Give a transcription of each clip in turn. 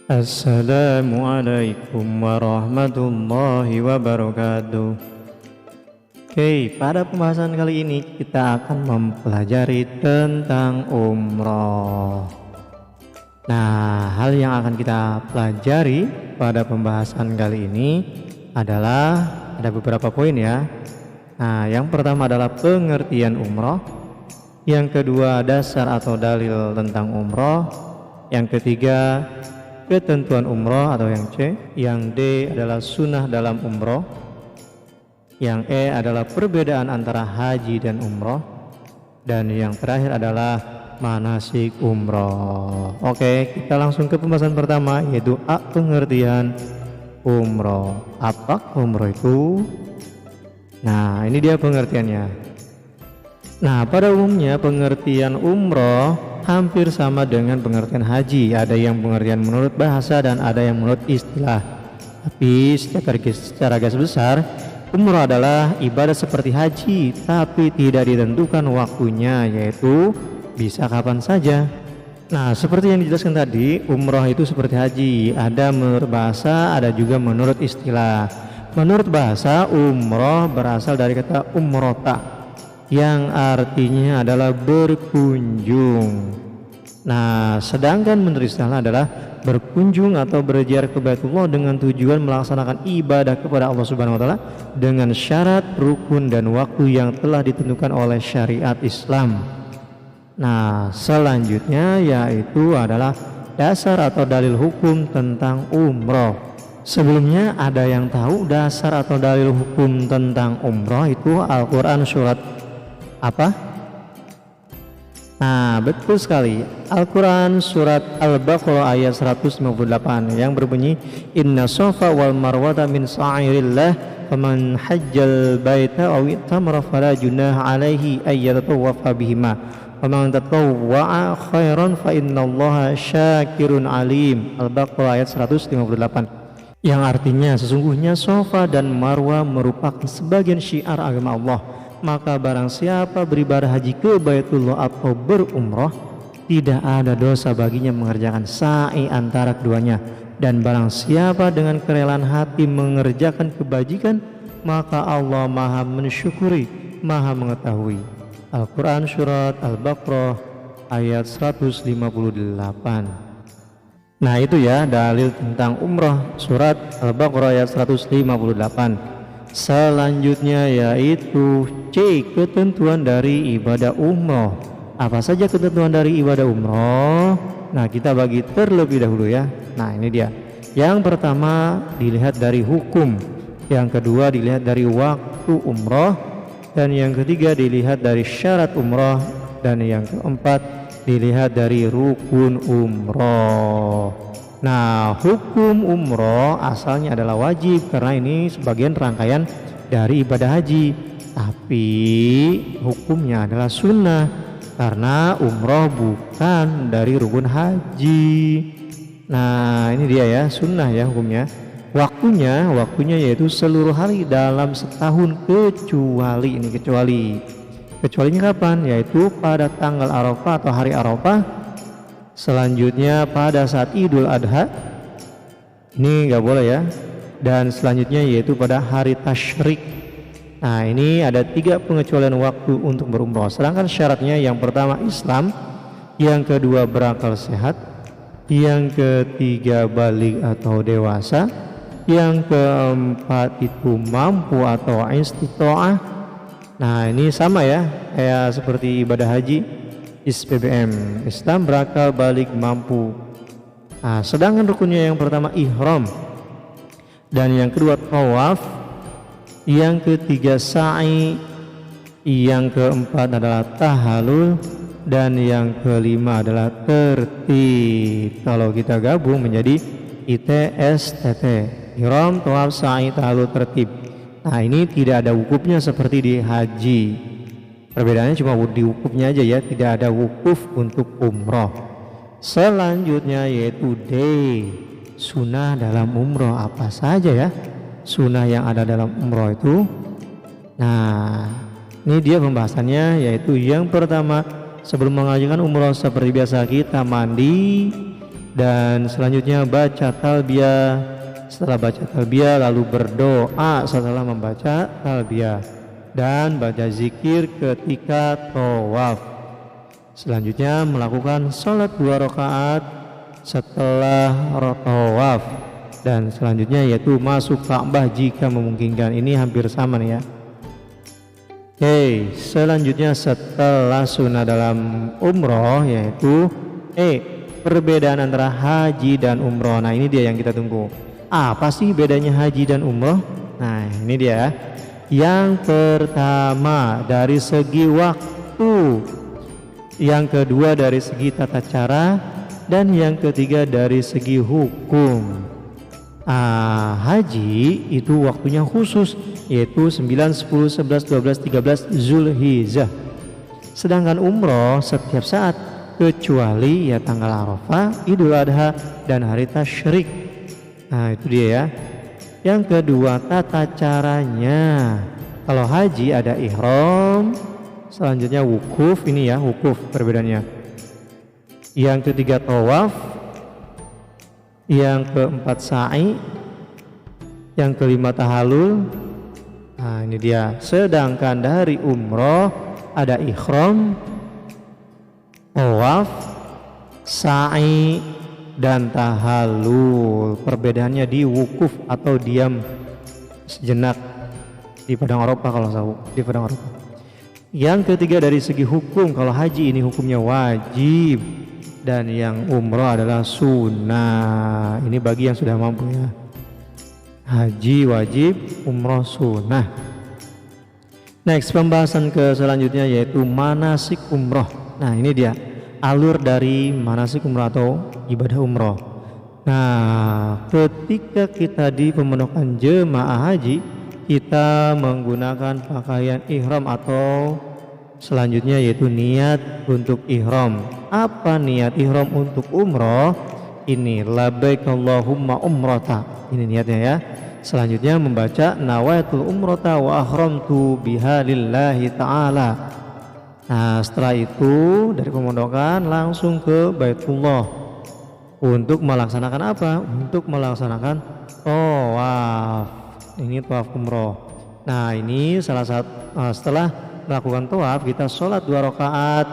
Assalamualaikum warahmatullahi wabarakatuh. Oke, pada pembahasan kali ini kita akan mempelajari tentang umroh. Nah, hal yang akan kita pelajari pada pembahasan kali ini adalah ada beberapa poin ya. Nah, yang pertama adalah pengertian umroh, yang kedua dasar atau dalil tentang umroh, yang ketiga ketentuan umroh atau yang C, yang D adalah sunnah dalam umroh, yang E adalah perbedaan antara haji dan umroh, dan yang terakhir adalah manasik umroh. Oke, kita langsung ke pembahasan pertama, yaitu A, pengertian umroh. Apa umroh itu? Nah, ini dia pengertiannya. Nah, pada umumnya pengertian umroh hampir sama dengan pengertian haji. Ada yang pengertian menurut bahasa dan ada yang menurut istilah. Tapi secara garis besar, umroh adalah ibadah seperti haji, tapi tidak ditentukan waktunya, yaitu bisa kapan saja. Nah, seperti yang dijelaskan tadi, umroh itu seperti haji. Ada menurut bahasa, ada juga menurut istilah. Menurut bahasa, umroh berasal dari kata umrota, yang artinya adalah berkunjung. Nah, sedangkan menurut istilah adalah berkunjung atau berziarah ke Baitullah dengan tujuan melaksanakan ibadah kepada Allah Subhanahu wa taala dengan syarat, rukun dan waktu yang telah ditentukan oleh syariat Islam. Nah, selanjutnya yaitu adalah dasar atau dalil hukum tentang umroh. Sebelumnya ada yang tahu dasar atau dalil hukum tentang umroh itu Al-Quran surat apa? Nah, betul sekali. Al-Quran surat Al-Baqarah ayat 158 yang berbunyi Inna Safa wal Marwata min sa'irillah faman hajjal baita aw itamara fala junaha alaihi ayyatawaffa bihima faman tatawwa'a khairan fa innallaha syakirun alim. Al-Baqarah ayat 158, yang artinya sesungguhnya Safa dan Marwah merupakan sebagian syiar agama Allah. Maka barang siapa beribadah haji ke Baitullah atau berumroh, tidak ada dosa baginya mengerjakan sa'i antara keduanya. Dan barang siapa dengan kerelaan hati mengerjakan kebajikan, maka Allah maha mensyukuri, maha mengetahui. Al-Quran surat Al-Baqarah ayat 158. Nah, itu ya dalil tentang umroh surat Al-Baqarah ayat 158. Selanjutnya yaitu C, ketentuan dari ibadah umroh. Apa saja ketentuan dari ibadah umroh? Nah, kita bagi terlebih dahulu ya. Nah, ini dia. Yang pertama dilihat dari hukum, yang kedua dilihat dari waktu umroh, dan yang ketiga dilihat dari syarat umroh, dan yang keempat dilihat dari rukun umroh. Nah, hukum umroh asalnya adalah wajib karena ini sebagian rangkaian dari ibadah haji. Tapi hukumnya adalah sunnah karena umroh bukan dari rukun haji. Nah, ini dia ya, sunnah ya hukumnya. Waktunya yaitu seluruh hari dalam setahun kecualinya kapan? Yaitu pada tanggal Arafah atau hari Arafah. Selanjutnya pada saat Idul Adha, ini nggak boleh ya. Dan selanjutnya yaitu pada hari Tasyrik. Nah, ini ada 3 pengecualian waktu untuk berumroh. Sedangkan syaratnya yang pertama Islam, yang kedua berakal sehat, yang ketiga baligh atau dewasa, yang keempat itu mampu atau istita'ah. Nah, ini sama ya kayak seperti ibadah haji. SPBM, Islam, berakal, balik, mampu. Nah, sedangkan rukunnya yang pertama ihram, dan yang kedua tawaf, yang ketiga sa'i, yang keempat adalah tahalul, dan yang kelima adalah tertib. Kalau kita gabung menjadi ITSTT, ihram, tawaf, sa'i, tahalul, tertib. Nah, ini tidak ada wukufnya seperti di haji. Perbedaannya cuma di wukufnya aja ya, tidak ada wukuf untuk umroh. Selanjutnya yaitu D, sunnah dalam umroh. Apa saja ya sunnah yang ada dalam umroh itu? Nah, ini dia pembahasannya, yaitu yang pertama sebelum mengajukan umroh seperti biasa kita mandi dan selanjutnya baca talbiyah. Setelah baca talbiyah lalu berdoa setelah membaca talbiyah dan baca zikir ketika tawaf. Selanjutnya melakukan sholat 2 rakaat setelah tawaf, dan selanjutnya yaitu masuk Ka'bah jika memungkinkan. Ini hampir sama nih ya. Oke, selanjutnya setelah sunnah dalam umroh yaitu perbedaan antara haji dan umroh. Nah ini dia yang kita tunggu. Apa sih bedanya haji dan umroh? Nah ini dia. Yang pertama dari segi waktu, yang kedua dari segi tata cara, dan yang ketiga dari segi hukum. Haji itu waktunya khusus, yaitu 9, 10, 11, 12, 13 Zulhijjah. Sedangkan umroh setiap saat kecuali ya tanggal Arafah, Idul Adha, dan hari tasyrik. Nah itu dia ya. Yang kedua tata caranya. Kalau haji ada ihram, selanjutnya wukuf. Ini ya wukuf perbedaannya. Yang ketiga tawaf, yang keempat sa'i, yang kelima tahallul. Nah ini dia. Sedangkan dari umroh ada ihram, tawaf, sa'i, dan tahallul. Perbedaannya di wukuf atau diam sejenak di padang Arafah, kalau di padang Arafah. Yang ketiga dari segi hukum, kalau haji ini hukumnya wajib dan yang umroh adalah sunnah. Ini bagi yang sudah mampu ya. Haji wajib, umroh sunnah. Next, pembahasan ke selanjutnya yaitu manasik umroh. Nah ini dia alur dari manasik umroh atau ibadah umroh. Nah ketika kita di pemondokan jemaah haji, kita menggunakan pakaian ihram atau selanjutnya yaitu niat untuk ihram. Apa niat ihram untuk umroh? Ini labbaik Allahumma umrata. Ini niatnya ya. Selanjutnya membaca nawaitul umrata wa ahramtu biha lillahi ta'ala. Nah setelah itu dari pemondokan langsung ke Baitullah untuk melaksanakan apa? Untuk melaksanakan tawaf. Ini tawaf umroh. Nah ini salah satu setelah melakukan tawaf kita sholat 2 rakaat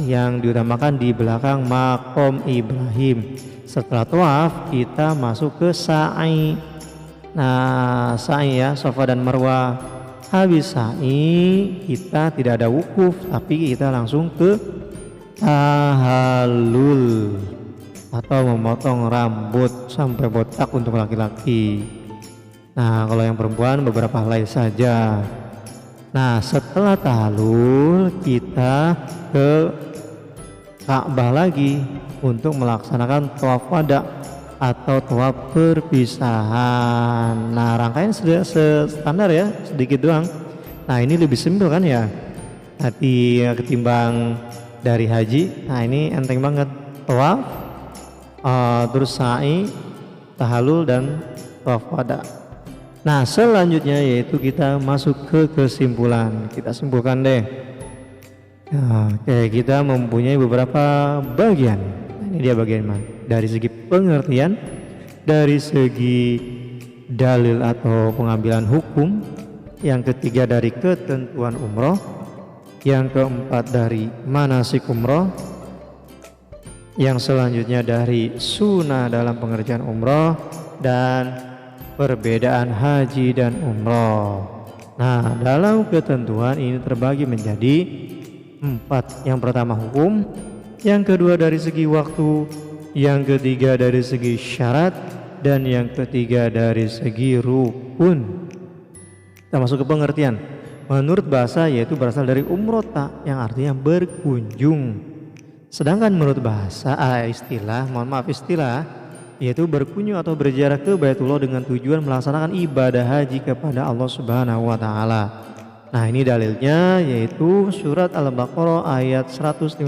yang diutamakan di belakang maqam Ibrahim. Setelah tawaf kita masuk ke sa'i. Nah sa'i ya, Safa dan Marwah. Habis sa'i kita tidak ada wukuf, tapi kita langsung ke tahallul atau memotong rambut sampai botak untuk laki-laki. Nah kalau yang perempuan beberapa helai saja. Nah setelah tahallul kita ke Ka'bah lagi untuk melaksanakan tawaf wada atau tawaf perpisahan. Nah rangkaian standar ya, sedikit doang. Nah ini lebih simpel kan ya nanti ketimbang dari haji. Nah ini enteng banget. Tawaf, terus sa'i, tahallul, dan tawaf wada. Nah selanjutnya yaitu kita masuk ke kesimpulan. Kita simpulkan deh. Nah, oke, kita mempunyai beberapa bagian. Ini dia bagian mana? Dari segi pengertian, dari segi dalil atau pengambilan hukum, yang ketiga dari ketentuan umroh, yang keempat dari manasik umroh, yang selanjutnya dari sunnah dalam pengerjaan umroh, dan perbedaan haji dan umroh. Nah dalam ketentuan ini terbagi menjadi 4. Yang pertama hukum, yang kedua dari segi waktu, yang ketiga dari segi syarat, dan yang ketiga dari segi rukun. Kita masuk ke pengertian. Menurut bahasa yaitu berasal dari umrota yang artinya berkunjung. Sedangkan menurut bahasa istilah yaitu berkunjung atau berziarah ke Baitullah dengan tujuan melaksanakan ibadah haji kepada Allah Subhanahu wa taala. Nah, ini dalilnya yaitu surat Al-Baqarah ayat 158.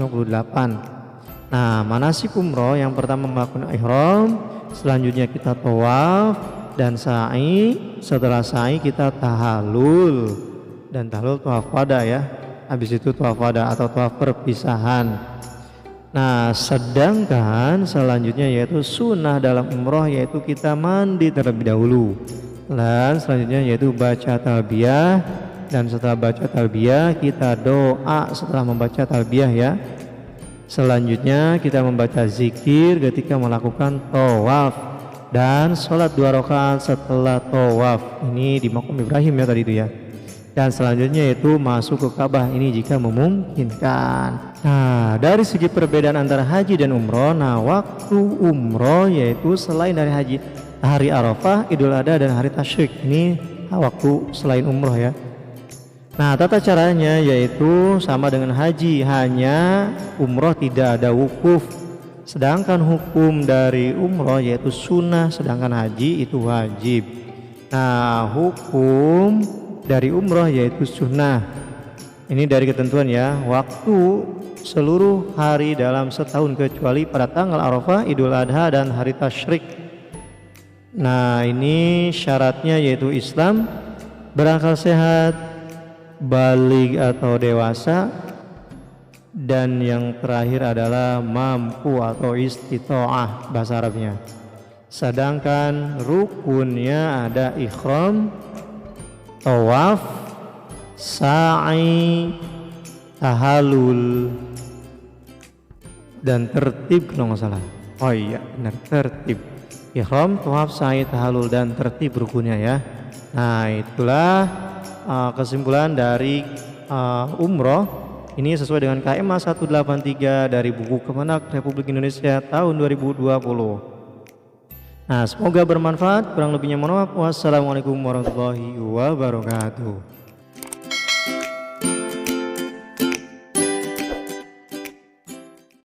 Nah, manasik umroh yang pertama melakukan ihram, selanjutnya kita tawaf dan sa'i, setelah sa'i kita tahallul dan tahallul tawaf wada ya. Habis itu tawaf wada atau tawaf perpisahan. Nah, sedangkan selanjutnya yaitu sunnah dalam umroh yaitu kita mandi terlebih dahulu. Dan selanjutnya yaitu baca talbiyah, dan setelah baca talbiyah kita doa setelah membaca talbiyah ya. Selanjutnya kita membaca zikir ketika melakukan tawaf dan sholat 2 rakaat setelah tawaf. Ini di Maqam Ibrahim ya tadi itu ya. Dan selanjutnya itu masuk ke Ka'bah ini jika memungkinkan. Nah, dari segi perbedaan antara haji dan umroh, nah waktu umroh yaitu selain dari haji, hari Arafah, Idul Adha dan hari Tasyrik. Ini waktu selain umroh ya. Nah, tata caranya yaitu sama dengan haji, hanya umroh tidak ada wukuf. Sedangkan hukum dari umroh yaitu sunnah, sedangkan haji itu wajib. Nah, hukum dari umroh yaitu sunnah. Ini dari ketentuan ya, waktu seluruh hari dalam setahun kecuali pada tanggal Arafah, Idul Adha dan hari Tasyrik. Nah, ini syaratnya yaitu Islam, berakal sehat, baligh atau dewasa, dan yang terakhir adalah mampu atau istita'ah bahasa Arabnya. Sedangkan rukunnya ada ikhram, tawaf, sa'i, tahallul, dan tertib kalau nggak salah. Oh iya benar, tertib. Ihram, tawaf, sa'i, tahallul, dan tertib rukunnya ya. Nah, itulah kesimpulan dari umroh. Ini sesuai dengan KMA 183 dari buku Kemenak Republik Indonesia tahun 2020. Nah, semoga bermanfaat. Kurang lebihnya mohon maaf. Wassalamualaikum warahmatullahi wabarakatuh.